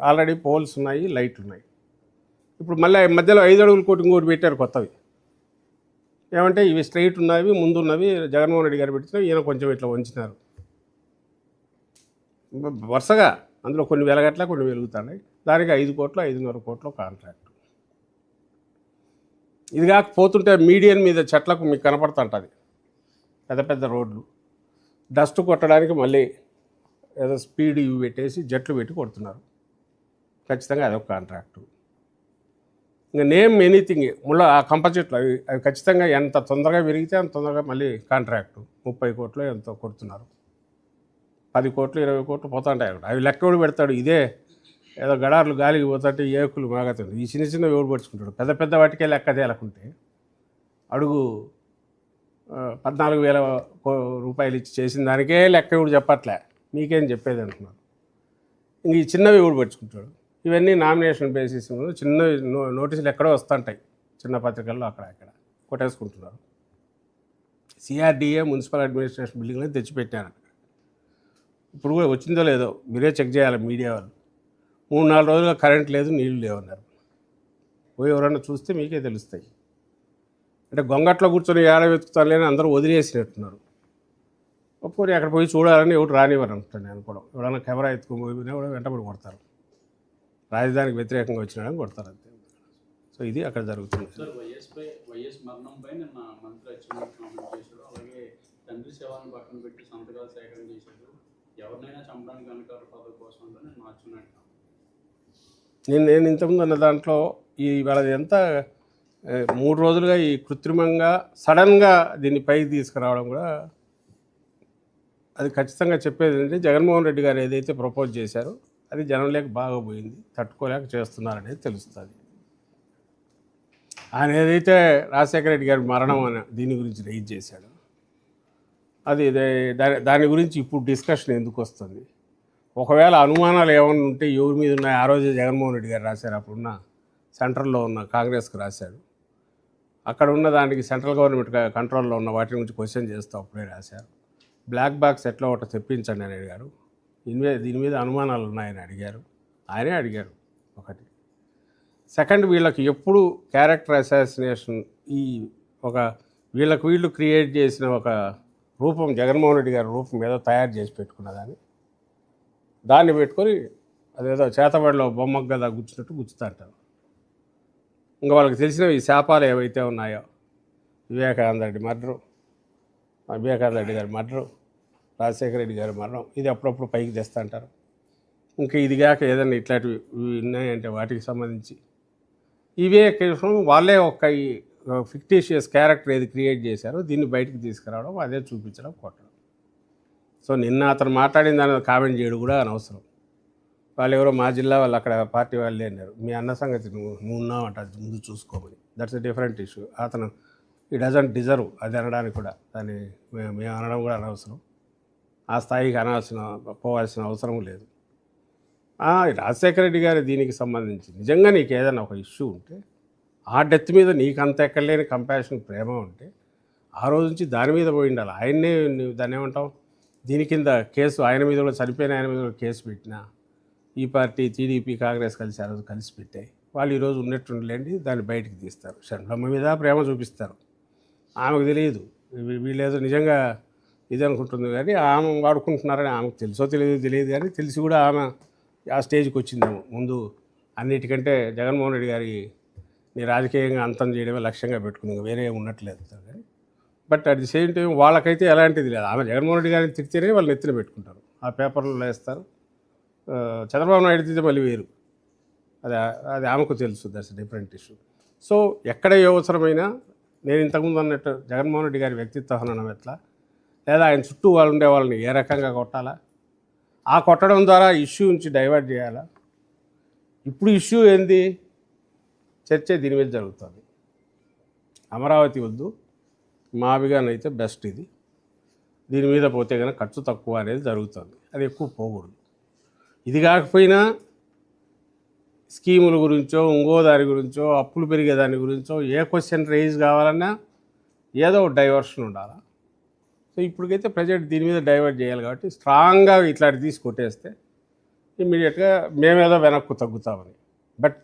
Already poles ఉన్నాయి, లైట్లు ఉన్నాయి. ఇప్పుడు మళ్ళీ మధ్యలో 5 అడుగుల కోటి ఇంకోటి పెట్టారు కొత్తవి. ఏమంటే ఇవి స్ట్రైట్ ఉన్నవి, ముందున్నవి జగన్మోహన్ రెడ్డి గారు పెట్టిన, ఈయన కొంచెం ఇట్లా వంచినారు వరుసగా. అందులో కొన్ని వెలగట్ల, కొన్ని వెలుగుతున్నాయి. దానికి 5 కోట్లు 5.5 కోట్లు కాంట్రాక్ట్. ఇది కాకపోతుంటే మీడియన్ మీద చెట్లకు మీకు కనపడుతుంటుంది, పెద్ద పెద్ద రోడ్లు. డస్ట్ కొట్టడానికి మళ్ళీ ఏదో స్పీడ్ ఇవి పెట్టేసి జట్లు పెట్టి కొడుతున్నారు. ఖచ్చితంగా అదొక కాంట్రాక్టు. ఇంకా నేమ్ ఎనీథింగ్ ముళ్ళ ఆ కంప చెట్లు అవి ఖచ్చితంగా ఎంత తొందరగా విరిగితే అంత తొందరగా మళ్ళీ కాంట్రాక్టు. 30 కోట్లు ఎంతో కొడుతున్నారు. 10 కోట్లు 20 కోట్లు పోతుంటాయి అక్కడ. అవి లెక్క పెడతాడు. ఇదే ఏదో గడార్లు గాలికి పోతుంటే ఏకులు మాగతుంది. ఈ చిన్న చిన్న ఎవడు పడుచుకుంటాడు. పెద్ద పెద్ద వాటికే లెక్క తేలకుంటే అడుగు 14,000 రూపాయలు ఇచ్చి చేసిన దానికే లెక్క ఎవడు చెప్పట్లే, మీకేం చెప్పేది అంటున్నారు. ఇంక ఈ చిన్నవి ఎవడు పడుచుకుంటాడు. ఇవన్నీ నామినేషన్ బేసిస్ చిన్న నోటీసులు ఎక్కడో వస్తుంటాయి, చిన్న పత్రికల్లో అక్కడ ఇక్కడ కొట్టేసుకుంటున్నారు. సిఆర్డీఏ మున్సిపల్ అడ్మినిస్ట్రేషన్ బిల్డింగ్లో తెచ్చిపెట్టారు. ఇప్పుడు కూడా వచ్చిందో లేదో మీరే చెక్ చేయాలి మీడియా వాళ్ళు. 3-4 రోజులుగా కరెంట్ లేదు, నీళ్లు లేవన్నారు. పోయి ఎవరన్నా చూస్తే మీకే తెలుస్తాయి. అంటే గొంగట్లో కూర్చొని ఏడ వెతుకుతాను లేని అందరూ వదిలేసినట్టున్నారు. ఒప్పుకొని అక్కడ పోయి చూడాలని ఎవరు రానివ్వరు అనుకుంటాను నేను కూడా. ఎవరైనా కెమెరా ఎత్తుకుని కూడా వెంటబడి కొడతారు. రాజధానికి వ్యతిరేకంగా వచ్చినాడని కొడతారు అంతే. సో ఇది అక్కడ జరుగుతుంది. వైఎస్ మరణంపై నిన్న మంత్రి అచ్చెన్నాయుడు కామెంట్ చేశాడు. అలాగే తండ్రి శవాన్ని పక్కన పెట్టి సంతకాలు సేకరణ చేశాడు. ఎవరినైనా చంపడానికి వెనకాల పదవి కోసం నేను అచ్చెన్నాయుడు. నేను ఇంతకుముందు అన్న దాంట్లో ఈ వాళ్ళది ఎంత 3 రోజులుగా ఈ కృత్రిమంగా సడన్గా దీన్ని పైకి తీసుకురావడం కూడా అది ఖచ్చితంగా చెప్పేది ఏంటంటే జగన్మోహన్ రెడ్డి గారు ఏదైతే ప్రపోజ్ చేశారో అది జనంలోకి బాగా పోయింది, తట్టుకోలేక చేస్తున్నారనేది తెలుస్తుంది. ఆయన ఏదైతే రాజశేఖర రెడ్డి గారి మరణం అని దీని గురించి రైజ్ చేశాడు, అది దాని గురించి ఇప్పుడు డిస్కషన్ ఎందుకు వస్తుంది? ఒకవేళ అనుమానాలు ఏమైనా ఉంటే ఎవరి మీద ఉన్నాయి? ఆ రోజు జగన్మోహన్ రెడ్డి గారు రాశారు, అప్పుడున్న సెంట్రల్లో ఉన్న కాంగ్రెస్కి రాశాడు. అక్కడ ఉన్న దానికి సెంట్రల్ గవర్నమెంట్ కంట్రోల్లో ఉన్న వాటి గురించి క్వశ్చన్ చేస్తూ అప్పుడే రాశారు. బ్లాక్ బాక్స్ ఎట్లా ఒకటి తెప్పించండి అని అడిగారు. దీని మీద అనుమానాలు ఉన్నాయని అడిగారు, ఆయనే అడిగారు. ఒకటి. సెకండ్, వీళ్ళకి ఎప్పుడు క్యారెక్టర్ అసాసినేషన్ ఈ ఒక వీళ్ళు క్రియేట్ చేసిన ఒక రూపం, జగన్మోహన్ రెడ్డి గారి రూపం ఏదో తయారు చేసి పెట్టుకున్నదాన్ని, దాన్ని పెట్టుకొని అదేదో చేతబడిలో బొమ్మకు కదా గుచ్చినట్టు గుచ్చుతాంటారు. ఇంకా వాళ్ళకి తెలిసిన ఈ శాపాలు ఏవైతే ఉన్నాయో, వివేకానంద రెడ్డి మర్డరు, వివేకానంద రెడ్డి గారి మర్డరు, రాజశేఖర రెడ్డి గారి మరణం, ఇది అప్పుడప్పుడు పైకి తెస్తూ అంటారు. ఇంకా ఇదిగాక ఏదైనా ఇట్లాంటివి ఉన్నాయంటే వాటికి సంబంధించి ఇవే కేవలం వాళ్ళే ఒక ఫిక్టీషియస్ క్యారెక్టర్ ఏది క్రియేట్ చేశారో దీన్ని బయటకు తీసుకురావడం, అదే చూపించడం, కొట్టడం. సో నిన్న అతను మాట్లాడిన దాని కామెంట్ చేయడం కూడా అనవసరం. వాళ్ళు ఎవరో మా జిల్లా వాళ్ళు అక్కడ పార్టీ వాళ్ళే అన్నారు, మీ అన్న సంగతి నువ్వు ఉన్నావంట అది ముందు చూసుకోమని. That's a different issue. అతను ఈ డజంట్ డిజర్వ్ అది అనడానికి కూడా, దాన్ని మేము అనడం కూడా అనవసరం. ఆ స్థాయికి పోవాల్సిన అవసరం లేదు. రాజశేఖర రెడ్డి గారి దీనికి సంబంధించి నిజంగా నీకు ఏదైనా ఒక ఇష్యూ ఉంటే, ఆ డెత్ మీద నీకు అంత ఎక్కడలేని కంపాషన్, ప్రేమ ఉంటే ఆ రోజు నుంచి దాని మీద పోయి ఉండాలి. ఆయన్నే దాన్ని ఏమంటాం, దీని కింద కేసు ఆయన మీద కూడా, చనిపోయిన ఆయన మీద కూడా కేసు పెట్టినా ఈ పార్టీ టీడీపీ కాంగ్రెస్ కలిసి ఆ రోజు కలిసి పెట్టాయి. వాళ్ళు ఈరోజు ఉన్నట్టుండలేండి దాన్ని బయటికి తీస్తారు. షణ్ముఖమ్మ మీద ప్రేమ చూపిస్తారు. ఆమెకు తెలియదు వీళ్ళేదో నిజంగా ఇది అనుకుంటుంది, కానీ ఆమె వాడుకుంటున్నారని ఆమెకు తెలుసో తెలియదు కానీ తెలిసి కూడా ఆమె ఆ స్టేజ్కి వచ్చిందేమో. ముందు అన్నిటికంటే జగన్మోహన్ రెడ్డి గారి నీ రాజకీయంగా అంతం చేయడమే లక్ష్యంగా పెట్టుకుంది, వేరే ఉన్నట్లేదు. కానీ but at the same time వాళ్ళకైతే ఎలాంటిది లేదు. ఆమె జగన్మోహన్ రెడ్డి గారిని తిడితేనే వాళ్ళు నెత్తిన పెట్టుకుంటారు, ఆ పేపర్లో వేస్తారు. చంద్రబాబు నాయుడు తిడితే మళ్ళీ వేరు, అది ఆమెకు తెలుసు. That's different issue. సో ఎక్కడ ఏ అవసరమైనా, నేను ఇంతకుముందు అన్నట్టు జగన్మోహన్ రెడ్డి గారి వ్యక్తిత్వ హననం ఎట్లా, లేదా ఆయన చుట్టూ వాళ్ళు ఉండే వాళ్ళని ఏ రకంగా కొట్టాలా, ఆ కొట్టడం ద్వారా ఇష్యూ నుంచి డైవర్ట్ చేయాలా. ఇప్పుడు ఇష్యూ ఏంది, చర్చ దీని మీద జరుగుతుంది. అమరావతి వద్దు, మావిగానైతే బెస్ట్ ఇది, దీని మీద పోతే కనుక ఖర్చు తక్కువ అనేది జరుగుతుంది. అది ఎక్కువ పోకూడదు. ఇది కాకపోయినా స్కీముల గురించో, ఇంకో దాని గురించో, అప్పులు పెరిగే దాని గురించో ఏ క్వశ్చన్ రైజ్ కావాలన్నా ఏదో డైవర్షన్ ఉండాలి. సో ఇప్పటికైతే ప్రజెంట్ దీని మీద డైవర్ట్ చేయాలి కాబట్టి స్ట్రాంగ్గా ఇట్లాంటి తీసి కొట్టేస్తే ఇమ్మీడియట్గా మేమేదో వెనక్కు తగ్గుతామని. బట్